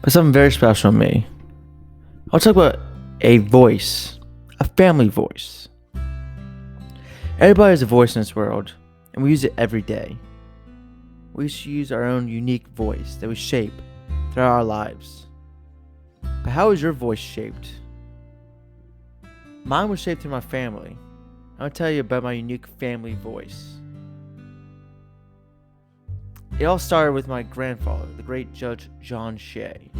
but something very special to me. I'll talk about a voice, a family voice. Everybody has a voice in this world, and we use it every day. We should use our own unique voice that we shape throughout our lives. But how is your voice shaped? Mine was shaped through my family. I'll tell you about my unique family voice. It all started with my grandfather, the great Judge John Shea,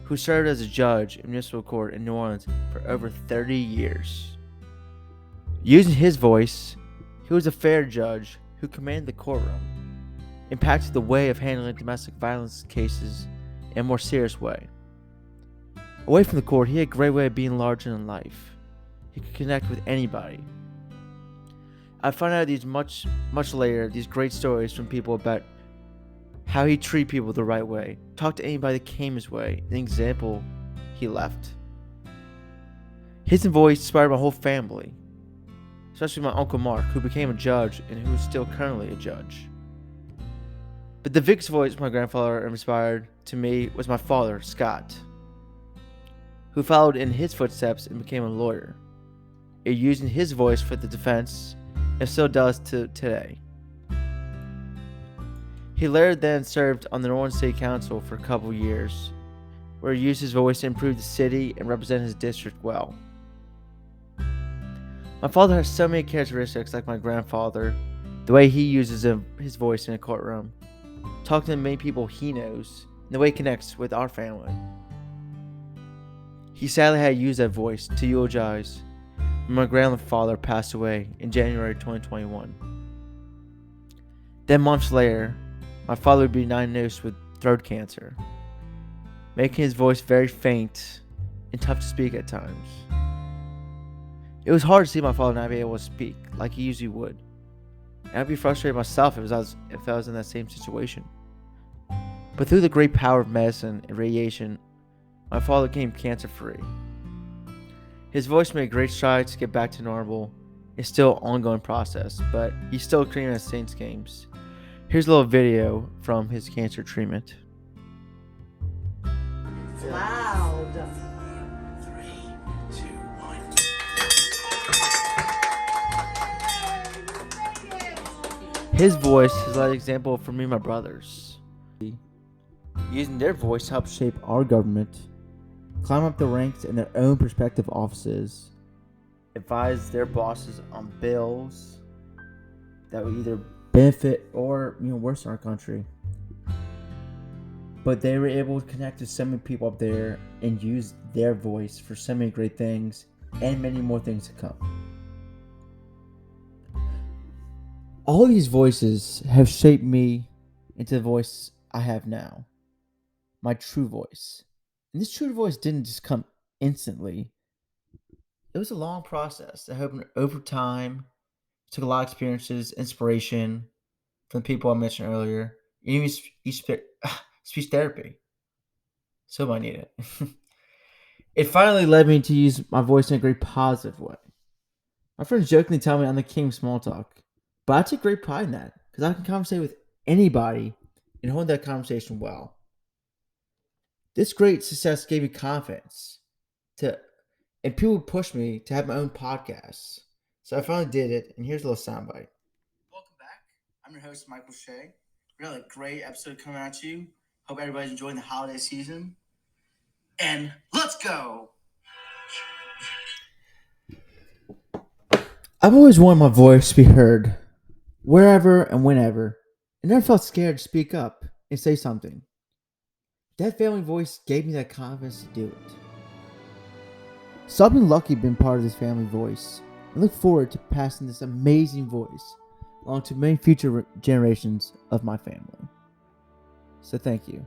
who served as a judge in municipal court in New Orleans for over 30 years. Using his voice, he was a fair judge who commanded the courtroom, impacted the way of handling domestic violence cases in a more serious way. Away from the court, he had a great way of being larger than life. He could connect with anybody. I found out much later these great stories from people about how he treated people the right way, talked to anybody that came his way, an example he left. His voice inspired my whole family, especially my Uncle Mark, who became a judge and who is still currently a judge. But the biggest voice my grandfather inspired to me was my father, Scott, who followed in his footsteps and became a lawyer, using his voice for the defense and still does to today. He later then served on the New Orleans City Council for a couple years, where he used his voice to improve the city and represent his district well. My father has so many characteristics like my grandfather, the way he uses his voice in a courtroom, talking to many people he knows, and the way he connects with our family. He sadly had to use that voice to eulogize when my grandfather passed away in January 2021. Then months later, my father would be diagnosed with throat cancer, making his voice very faint and tough to speak at times. It was hard to see my father not be able to speak like he usually would. And I'd be frustrated myself if I was in that same situation. But through the great power of medicine and radiation, my father became cancer-free. His voice made great strides to get back to normal. It's still an ongoing process, but he's still creating at Saints games. Here's a little video from his cancer treatment. Loud. 3, 2, 1. His voice has led an example for me and my brothers. Using their voice to help shape our government, climb up the ranks in their own prospective offices, advise their bosses on bills that would either benefit or worsen our country. But they were able to connect to so many people up there and use their voice for so many great things and many more things to come. All these voices have shaped me into the voice I have now, my true voice. And this true voice didn't just come instantly. It was a long process that happened over time. It took a lot of experiences, inspiration from the people I mentioned earlier, and even speech therapy. So I need it. It finally led me to use my voice in a great positive way. My friends jokingly tell me I'm the king of small talk, but I take great pride in that because I can conversate with anybody and hold that conversation well. This great success gave me confidence and people pushed me to have my own podcast. So I finally did it, and here's a little soundbite. Welcome back. I'm your host, Michael Shea. We got a great episode coming at you. Hope everybody's enjoying the holiday season. And let's go! I've always wanted my voice to be heard, wherever and whenever, and never felt scared to speak up and say something. That family voice gave me that confidence to do it. So I've been lucky being part of this family voice, and look forward to passing this amazing voice along to many future generations of my family. So thank you.